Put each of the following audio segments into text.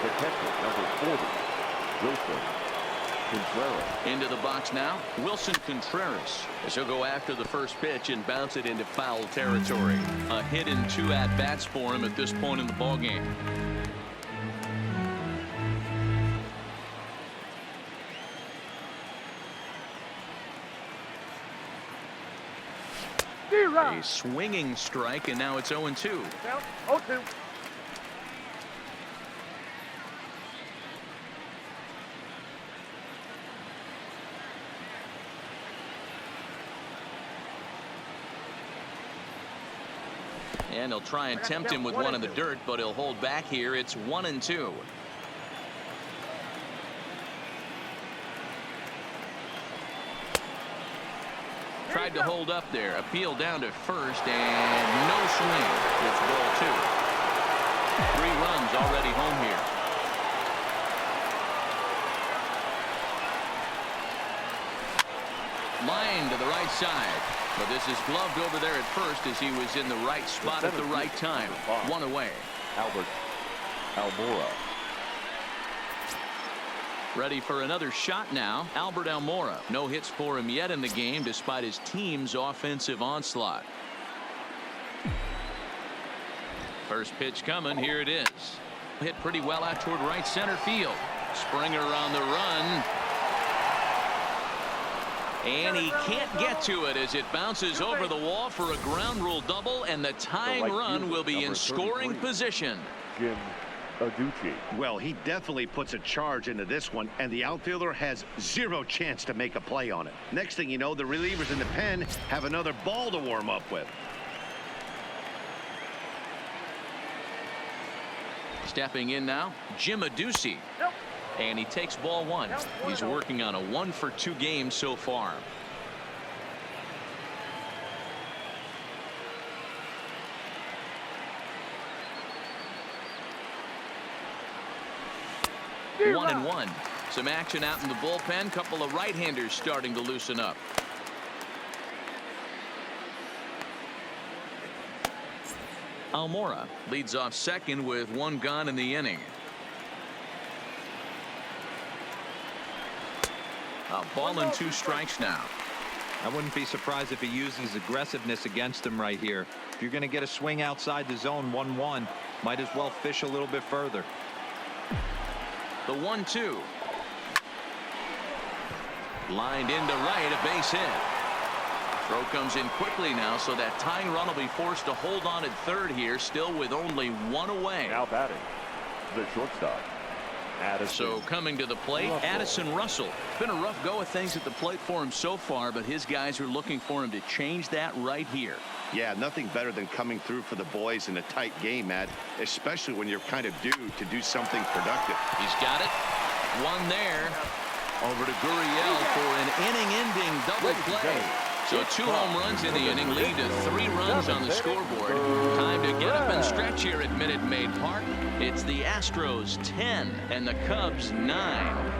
the catcher, number 40, Wilson Contreras. Into the box now, Wilson Contreras, as he'll go after the first pitch and bounce it into foul territory. A hit and 2 at-bats for him at this point in the ballgame. A swinging strike, and now it's 0-2. 0-2. And he'll try and tempt him with one in the dirt, but he'll hold back here. It's 1-2. Tried to hold up there. Appeal down to first, and no swing. It's ball 2. 3 runs already home here. Line to the right side. But this is gloved over there at first as he was in the right spot at the right time. 1 away. Albert Almora. Ready for another shot now. Albert Almora. No hits for him yet in the game despite his team's offensive onslaught. First pitch coming. Here it is. Hit pretty well out toward right center field. Springer on the run. And he can't get to it as it bounces over the wall for a ground rule double, and the tying run will be in scoring position. Jim Adducci. Well, he definitely puts a charge into this one, and the outfielder has 0 chance to make a play on it. Next thing you know, the relievers in the pen have another ball to warm up with. Stepping in now, Jim Adducci. And he takes ball 1. He's working on a 1-for-2 game so far. One and 1. Some action out in the bullpen. Couple of right-handers starting to loosen up. Almora leads off second with 1 gone in the inning. A ball and 2 strikes now. I wouldn't be surprised if he uses aggressiveness against him right here. If you're going to get a swing outside the zone 1-1, might as well fish a little bit further. The 1-2. Lined into right, a base hit. Throw comes in quickly now, so that tying run will be forced to hold on at third here, still with only 1 away. Now batting, the shortstop. So coming to the plate, Addison Russell. Been a rough go of things at the plate for him so far, but his guys are looking for him to change that right here. Yeah, nothing better than coming through for the boys in a tight game, Matt, especially when you're kind of due to do something productive. He's got it. 1 there. Over to Gurriel for an inning-ending double play. So 2 home runs in the inning lead to 3 runs on the scoreboard. Time to get up and stretch here at Minute Maid Park. It's the Astros 10 and the Cubs 9.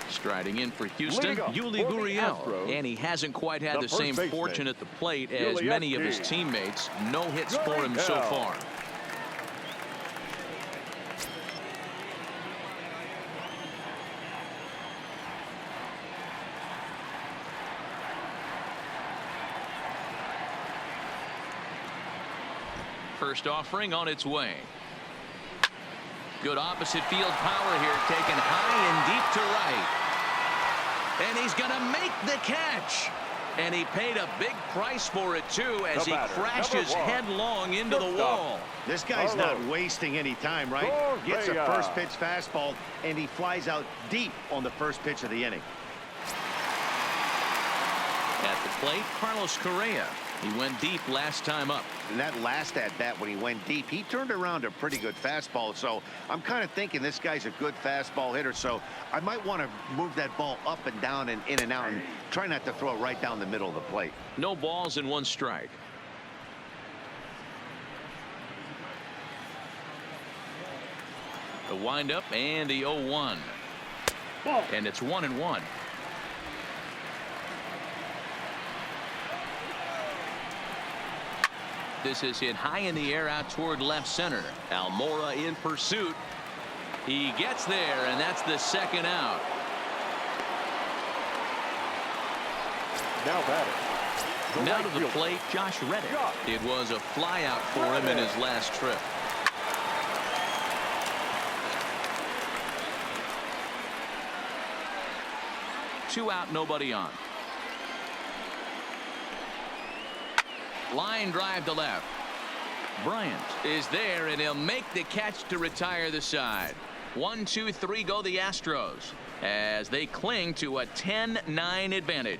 Striding in for Houston, Yuli Gurriel. And he hasn't quite had the same fortune at the plate as many of his teammates. No hits for him so far. First offering on its way. Good opposite field power here, taken high and deep to right. And he's going to make the catch. And he paid a big price for it, too, as he crashes headlong into the wall. This guy's not wasting any time, right? Gets a first pitch fastball, and he flies out deep on the first pitch of the inning. At the plate, Carlos Correa. He went deep last time up. And that last at-bat when he went deep, he turned around a pretty good fastball. So I'm kind of thinking this guy's a good fastball hitter. So I might want to move that ball up and down and in and out and try not to throw it right down the middle of the plate. No balls and 1 strike. The windup and the 0-1. And it's 1-1. This is hit high in the air out toward left center. Almora in pursuit. He gets there, and that's the second out. Now batting. Now to the plate, Josh Reddick. It was a flyout for him in his last trip. Two out, nobody on. Line drive to left. Bryant is there, and he'll make the catch to retire the side. 1, 2, 3 go the Astros as they cling to a 10-9 advantage.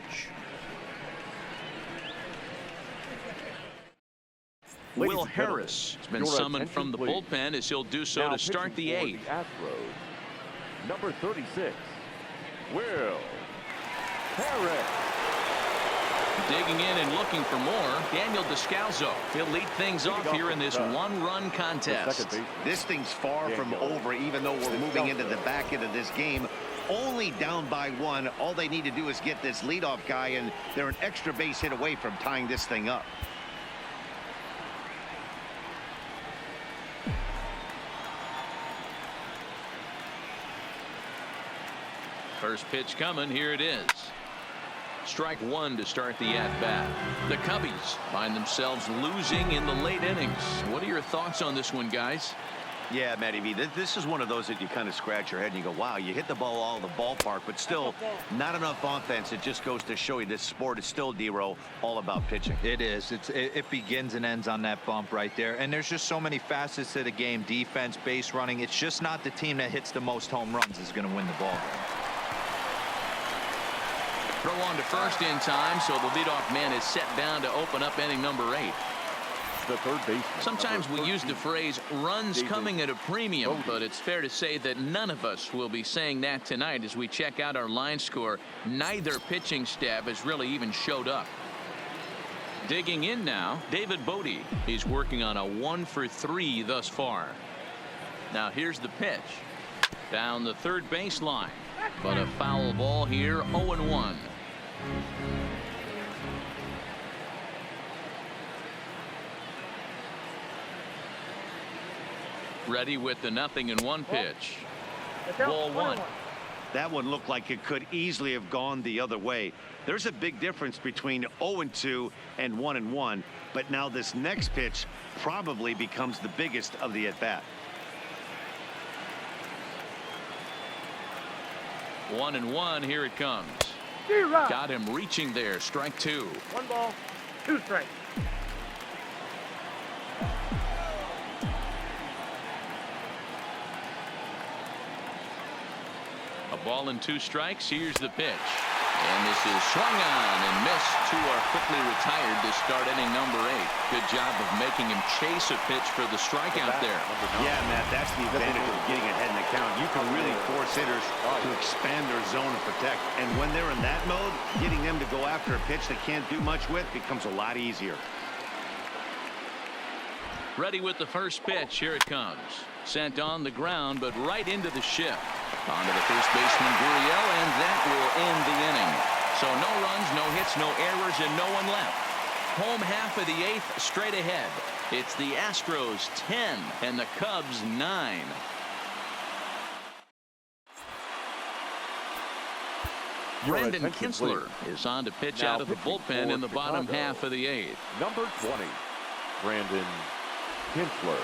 Will Harris has been summoned from the bullpen as he'll do so to start the 8th. Astros, number 36, Will Harris. Digging in and looking for more, Daniel Descalzo. He'll lead things off here in this one-run contest. This thing's far from over, even though we're moving into the back end of this game. Only down by 1. All they need to do is get this leadoff guy, and they're an extra base hit away from tying this thing up. First pitch coming. Here it is. Strike 1 to start the at-bat. The Cubbies find themselves losing in the late innings. What are your thoughts on this one, guys? Yeah, Matty V, this is one of those that you kind of scratch your head and you go, wow, you hit the ball all the ballpark, but still not enough offense. It just goes to show you this sport is still, D-Row, all about pitching. It is. It begins and ends on that bump right there. And there's just so many facets to the game. Defense, base running. It's just not the team that hits the most home runs is going to win the ball game. Throw on to first in time, so the leadoff man is set down to open up inning number 8. The third baseman. Sometimes we use the phrase runs coming at a premium, but it's fair to say that none of us will be saying that tonight as we check out our line score. Neither pitching staff has really even showed up. Digging in now, David Bodie. He's working on a 1 for 3 thus far. Now here's the pitch. Down the third baseline. But a foul ball here, 0-1. Ready with the 0-1 pitch. Ball 1. That one looked like it could easily have gone the other way. There's a big difference between 0-2 and 1-1, but now this next pitch probably becomes the biggest of the at-bat. 1-1, here it comes. Got him reaching there. Strike 2. 1 ball, 2 strikes. A ball and 2 strikes. Here's the pitch. And this is swung on and missed. 2 are quickly retired to start inning number 8. Good job of making him chase a pitch for the strikeout there. Yeah, Matt, that's the advantage of getting ahead in the count. You can really force hitters to expand their zone and protect. And when they're in that mode, getting them to go after a pitch they can't do much with becomes a lot easier. Ready with the first pitch. Here it comes. Sent on the ground, but right into the shift. On to the first baseman, Gurriel, and that will end the inning. So no runs, no hits, no errors, and no one left. Home half of the 8th straight ahead. It's the Astros 10 and the Cubs 9. Brandon Kinsler is on to pitch out of the bullpen in the bottom half of the 8th. Number 20, Brandon Kinsler.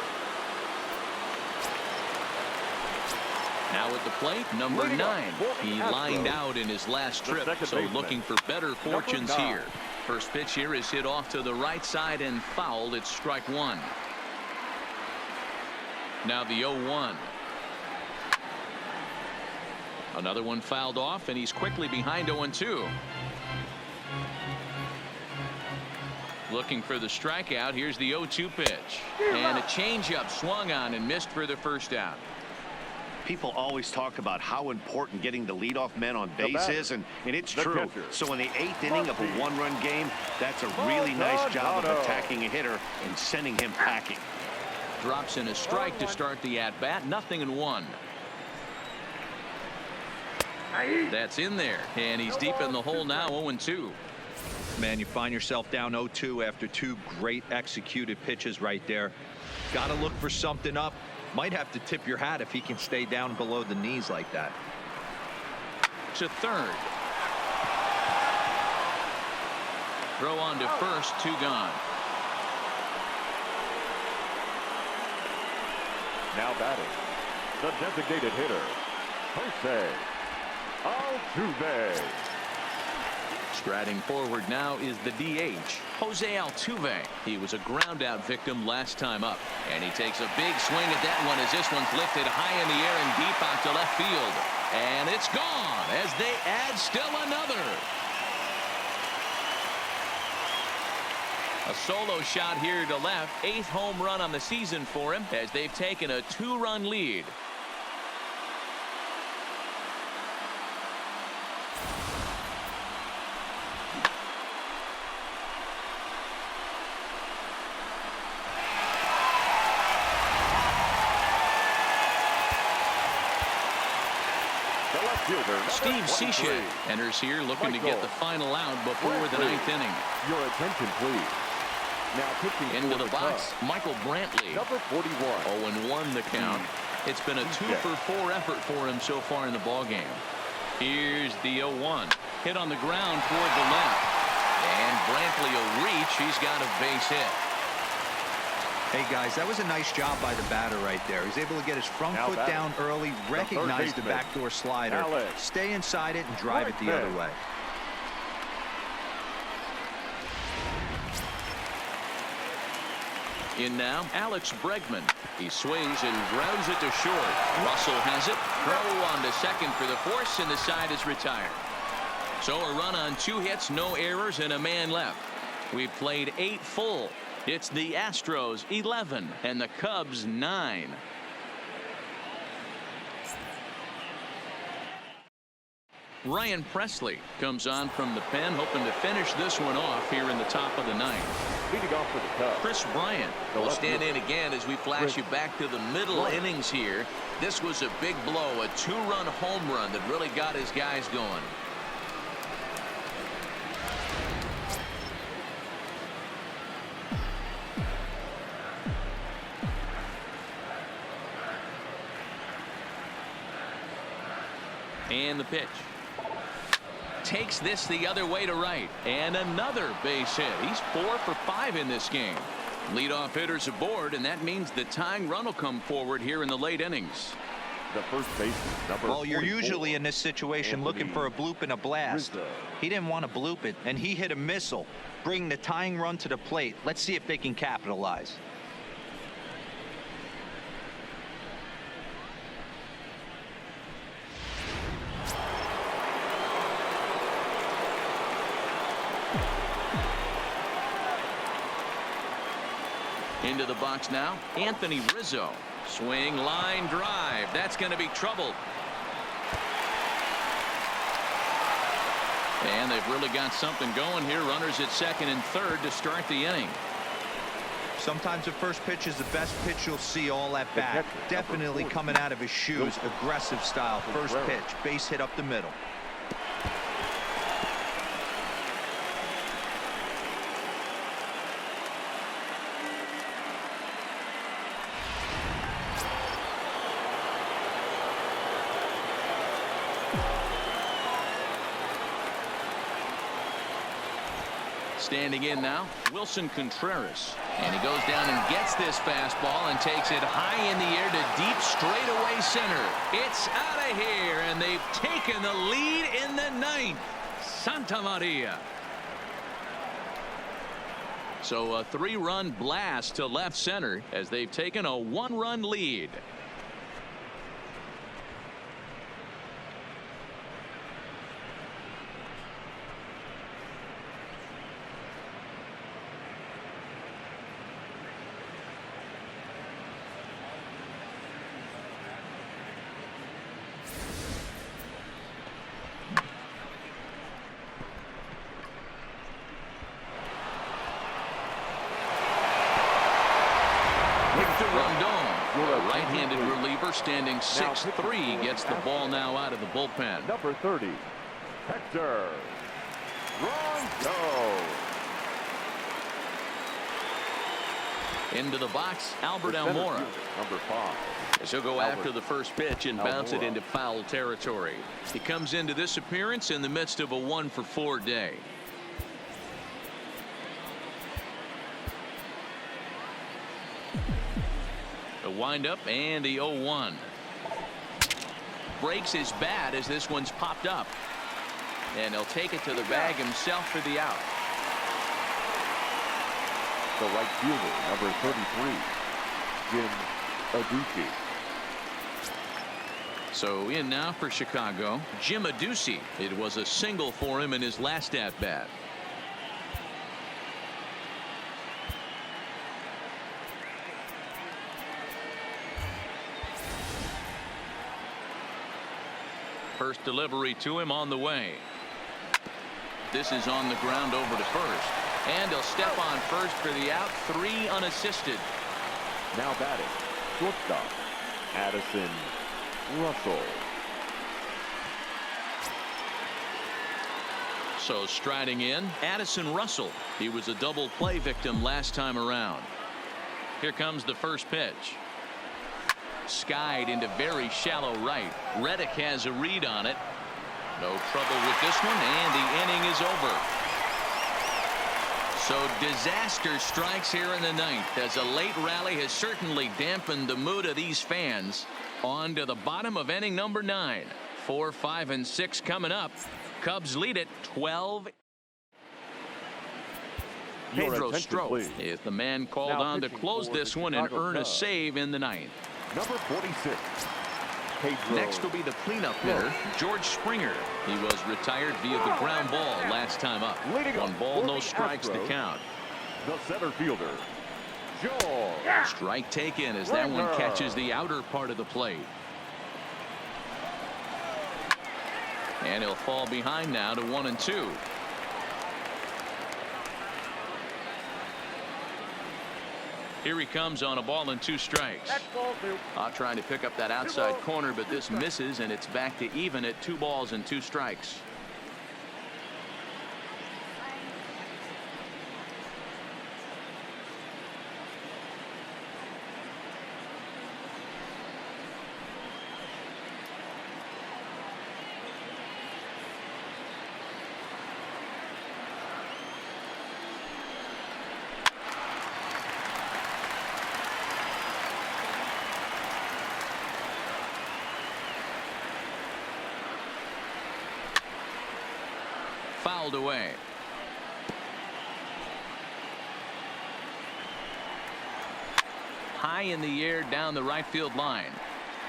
Now at the plate, number 9. He lined out in his last trip, so looking for better fortunes here. First pitch here is hit off to the right side and fouled. It's strike 1. Now the 0-1. Another one fouled off, and he's quickly behind 0-2. Looking for the strikeout. Here's the 0-2 pitch. And a changeup swung on and missed for the first out. People always talk about how important getting the leadoff men on base is, and it's true. So in the 8th inning of a 1-run game, that's a really nice job of attacking a hitter and sending him packing. Drops in a strike to start the at-bat. 0-1. That's in there, and he's deep in the hole now. 0-2. Man, you find yourself down 0-2 after 2 great executed pitches right there. Got to look for something up. Might have to tip your hat if he can stay down below the knees like that. To third. Throw on to first, 2 gone. Now batting, the designated hitter, Jose Altuve. Striding forward now is the DH, Jose Altuve. He was a ground-out victim last time up, and he takes a big swing at that one as this one's lifted high in the air and deep out to left field. And it's gone as they add still another. A solo shot here to left. 8th home run on the season for him as they've taken a 2-run lead. Steve Cichet enters here looking to get the final out before the 9th inning. Your attention, please. Now pitching into for the box, Michael Brantley. Number 41. 0-1 the count. It's been a 2-for-4 effort for him so far in the ballgame. Here's the 0-1. Hit on the ground toward the left. And Brantley will reach. He's got a base hit. Hey guys, that was a nice job by the batter right there. He's able to get his front foot down early, recognize the backdoor slider, stay inside it, and drive it the other way. In now, Alex Bregman. He swings and grounds it to short. Russell has it. Throw on to second for the force, and the side is retired. So a run on 2 hits, no errors, and a man left. We've played 8 full. It's the Astros 11 and the Cubs 9. Ryan Presley comes on from the pen, hoping to finish this one off here in the top of the 9th. Leading off for the Cubs, Chris Bryant will stand in again as we flash you back to the middle innings here. This was a big blow, a 2-run home run that really got his guys going. And the pitch. Takes this the other way to right. And another base hit. He's 4 for 5 in this game. Leadoff hitters aboard, and that means the tying run will come forward here in the late innings. The first baseman, number Well, you're 44, usually in this situation looking for a bloop and a blast. Rizzo. He didn't want to bloop it, and he hit a missile, bringing the tying run to the plate. Let's see if they can capitalize. Into the box now, Anthony Rizzo. Swing, line drive. That's going to be trouble. And they've really got something going here. Runners at second and third to start the inning. Sometimes the first pitch is the best pitch you'll see all at bat. Definitely coming out of his shoes. Aggressive style. First pitch. Base hit up the middle. Standing in now, Wilson Contreras. And he goes down and gets this fastball and takes it high in the air to deep straightaway center. It's out of here, and they've taken the lead in the 9th. Santa Maria. So a 3-run blast to left center as they've taken a 1-run lead. Right-handed reliever standing 6'3", gets the ball now out of the bullpen. Number 30, Hector Wrong. No. Into the box, Albert The center Almora. fielder, number 5. She'll go Albert after the first pitch and bounce it Almora. into foul territory. He comes into this appearance in the midst of a 1-for-4 day. The windup and the 0-1. Breaks his bat as this one's popped up. And he'll take it to the bag himself for the out. The right fielder, number 33, Jim Adduci. So in now for Chicago, Jim Adduci. It was a single for him in his last at-bat. First delivery to him on the way. This is on the ground over to first. And he'll step on first for the out. 3 unassisted. Now batting, shortstop, Addison Russell. So striding in, Addison Russell. He was a double play victim last time around. Here comes the first pitch. Skied into very shallow right. Reddick has a read on it. No trouble with this one, and the inning is over. So disaster strikes here in the 9th as a late rally has certainly dampened the mood of these fans. On to the bottom of inning number 9. 4, 5, and 6 coming up. Cubs lead it 12. Your Pedro attention, Strop please. is the man called Now on to pitching close for this the one and Chicago earn a Cubs. save in the 9th. Number 46, Pedro. Next will be the cleanup hitter, George Springer. He was retired via the ground ball last time up. Leading 1 up ball, for no the strikes to Astros. count. The center fielder, George. Strike taken as that one Springer. catches the outer part of the plate. And he'll fall behind now to 1 and 2. Here he comes on a ball and 2 strikes. That's ball 2. Trying to pick up that outside corner, but this misses, and it's back to even at 2 balls and 2 strikes. Fouled away. High in the air down the right field line.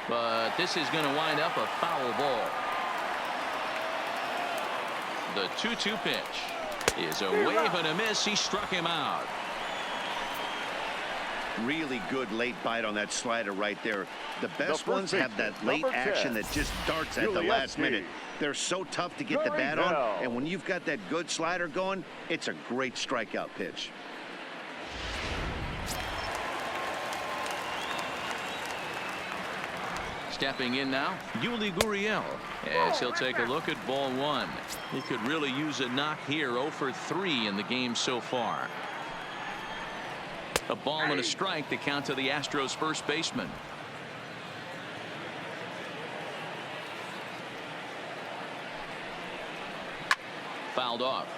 But this is going to wind up a foul ball. The 2-2 pitch is a wave and a miss. He struck him out. Really good late bite on that slider right there. The best first ones have baseman, that late number 10, action that just darts at the last Julietsky. minute. They're so tough to get the Very bat on, well. and when you've got that good slider going, it's a great strikeout pitch. Stepping in now, Yuli Gurriel, as he'll take a look at ball 1. He could really use a knock here. 0 for 3 in the game so far. A ball and a strike to count to the Astros first baseman. Fouled off.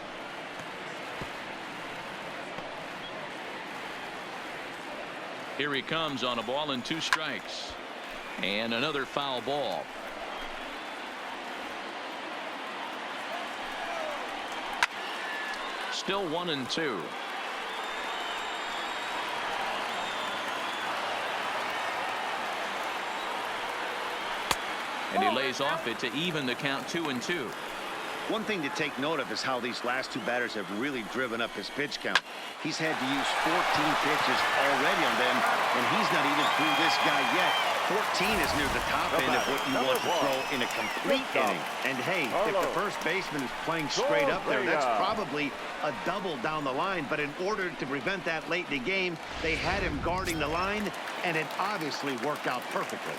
Here he comes on a ball and 2 strikes. And another foul ball. Still 1 and 2. And he lays off it to even the count 2 and 2. One thing to take note of is how these last 2 batters have really driven up his pitch count. He's had to use 14 pitches already on them, and he's not even through this guy yet. 14 is near the top end of what you want to throw in a complete inning. And hey, if the first baseman is playing straight up there, that's probably a double down the line. But in order to prevent that late in the game, they had him guarding the line, and it obviously worked out perfectly.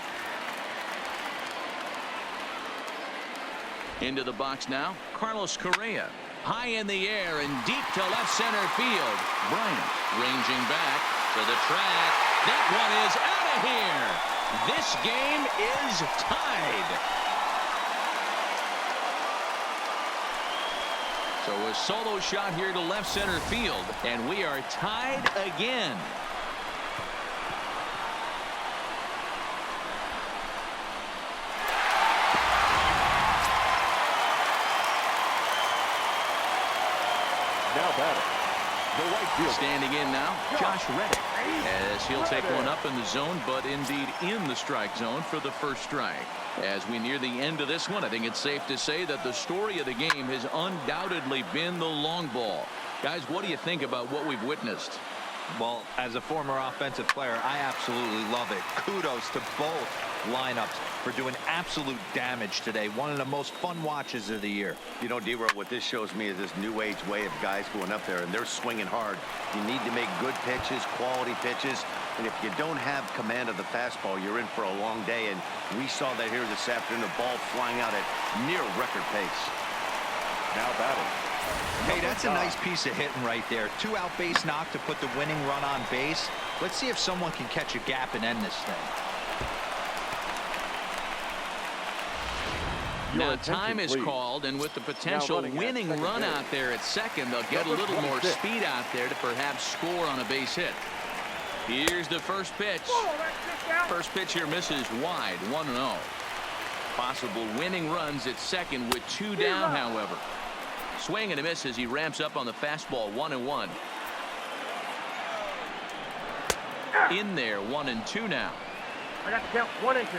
Into the box now, Carlos Correa. High in the air and deep to left center field. Bryant ranging back to the track. That one is out of here. This game is tied. So a solo shot here to left center field, and we are tied again. Now batting, the right fielder. Standing in now, Josh Reddick, as he'll take one up in the zone, but indeed in the strike zone for the first strike. As we near the end of this one, I think it's safe to say that the story of the game has undoubtedly been the long ball. Guys, what do you think about what we've witnessed? Well, as a former offensive player, I absolutely love it. Kudos to both lineups for doing absolute damage today. One of the most fun watches of the year. You know, D-Roll, what this shows me is this new age way of guys going up there, and they're swinging hard. You need to make good pitches, quality pitches, and if you don't have command of the fastball, you're in for a long day, and we saw that here this afternoon, the ball flying out at near record pace. Now batting. Hey, that's a nice piece of hitting right there. 2-out base knock to put the winning run on base. Let's see if someone can catch a gap and end this thing. Now time is called, and with the potential winning run out there at second, they'll get a little more speed out there to perhaps score on a base hit. Here's the first pitch. First pitch here misses wide, 1-0. Possible winning runs at second with 2 down, however. Swing and a miss as he ramps up on the fastball, 1-1. In there, 1-2 now. I got to count 1 and 2.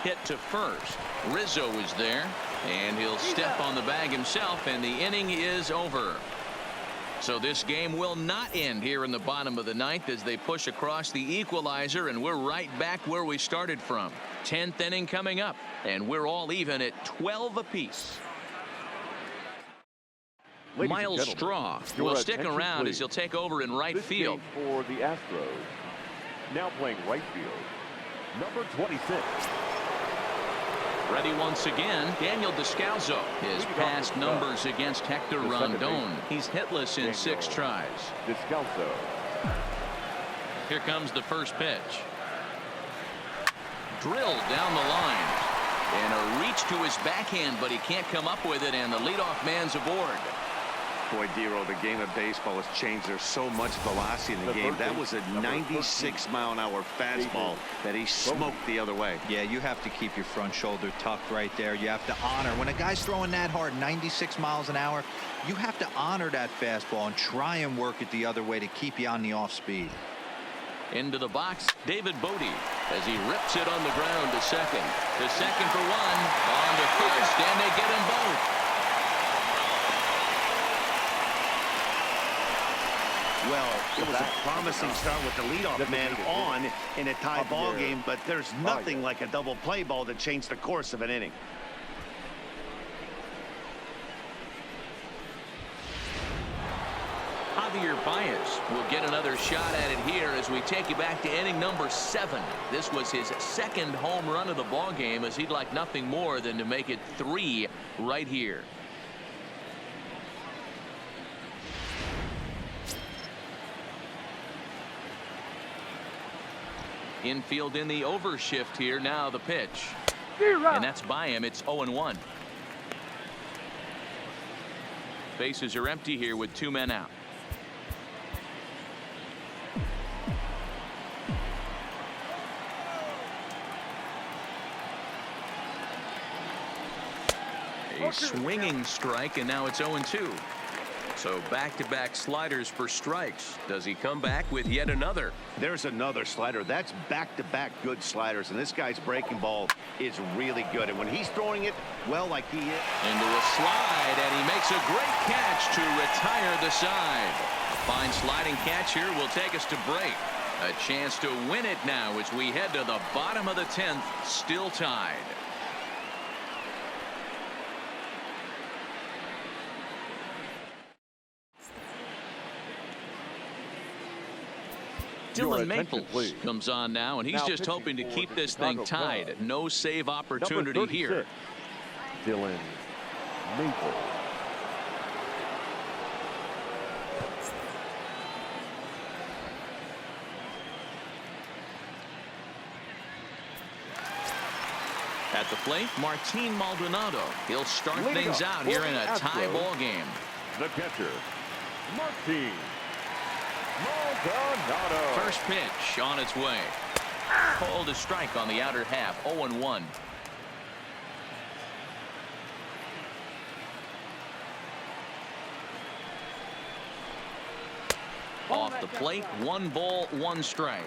Hit to first. Rizzo is there, and he'll step on the bag himself, and the inning is over. So this game will not end here in the bottom of the ninth as they push across the equalizer, and we're right back where we started from. 10th inning coming up, and we're all even at 12 apiece. Miles Straw will stick around as he'll take over in right field. For the Astros. Now playing right field, number 26. Ready once again, Daniel Descalzo. His past numbers against Hector Rondon. He's hitless in 6 tries. Descalzo. Here comes the first pitch. Drilled down the line. And a reach to his backhand, but he can't come up with it, and the leadoff man's aboard. Boy, D-Roll, the game of baseball has changed. There's so much velocity in the game. That was a 96-mile-an-hour fastball that he smoked the other way. Yeah, you have to keep your front shoulder tucked right there. You have to honor. When a guy's throwing that hard, 96 miles an hour, you have to honor that fastball and try and work it the other way to keep you on the off speed. Into the box, David Bodie, as he rips it on the ground to second. To second for 1, on to first, and they get them both. Well, it was a promising start with the leadoff man on in a tie ball game, but there's nothing like a double play ball to change the course of an inning. Javier Baez will get another shot at it here as we take you back to inning number 7. This was his 2nd home run of the ball game, as he'd like nothing more than to make it 3 right here. Infield in the overshift here. Now the pitch. And that's by him. It's 0-1. Bases are empty here with 2 men out. A swinging strike, and now it's 0-2. So back-to-back sliders for strikes. Does he come back with yet another? There's another slider. That's back-to-back good sliders, and this guy's breaking ball is really good. And when he's throwing it well like he is. Into a slide, and he makes a great catch to retire the side. A fine sliding catch here will take us to break. A chance to win it now as we head to the bottom of the 10th, still tied. Dylan Maples comes on now, and he's just hoping to keep this thing tied. No save opportunity here. Dylan Maple. At the plate, Martin Maldonado. He'll start Leading things up out for here the in a tie Astros, ball game. The catcher, Martin Maldonado. First pitch on its way. Called a strike on the outer half. 0-1. Off the plate, 1 ball, 1 strike.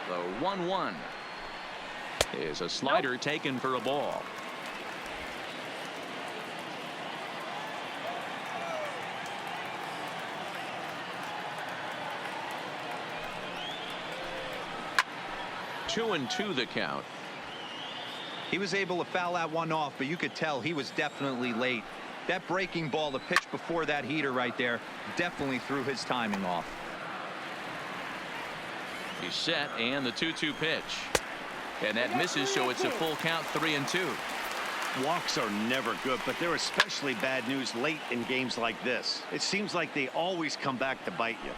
The 1-1 is a slider taken for a ball. Two and two the count. He was able to foul that one off, but you could tell he was definitely late. That breaking ball, the pitch before that heater right there, definitely threw his timing off. He's set, and the 2-2 pitch. And that misses, so it's a full count, 3-2. Walks are never good, but they're especially bad news late in games like this. It seems like they always come back to bite you.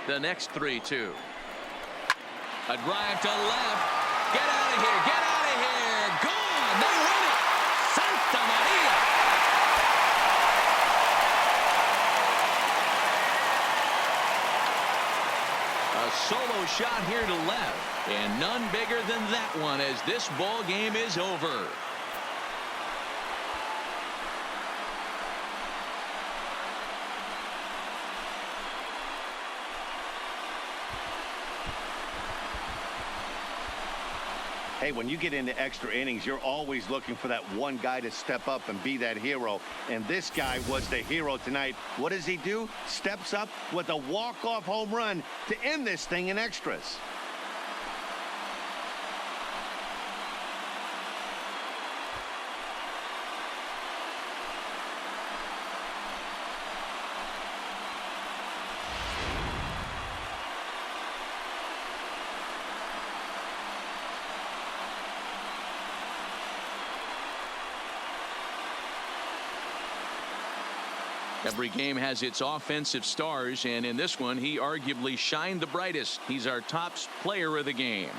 The next 3-2. A drive to left. Get out of here. Get out of here. Gone. They win it. Santa Maria. A solo shot here to left. And none bigger than that one as this ball game is over. Hey, when you get into extra innings, you're always looking for that one guy to step up and be that hero. And this guy was the hero tonight. What does he do? Steps up with a walk-off home run to end this thing in extras. Every game has its offensive stars, and in this one, he arguably shined the brightest. He's our top player of the game.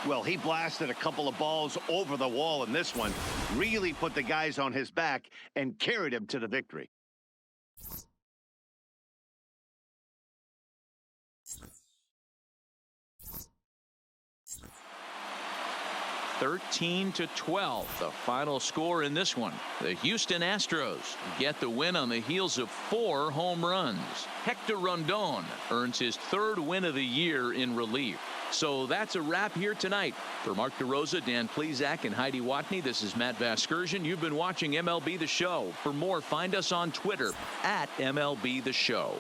Well, he blasted a couple of balls over the wall in this one, really put the guys on his back and carried him to the victory. (13-12), the final score in this one. The Houston Astros get the win on the heels of 4 home runs. Hector Rondon earns his 3rd win of the year in relief. So that's a wrap here tonight. For Mark DeRosa, Dan Plesac, and Heidi Watney, this is Matt Vasgersian. You've been watching MLB The Show. For more, find us on Twitter @MLB The Show.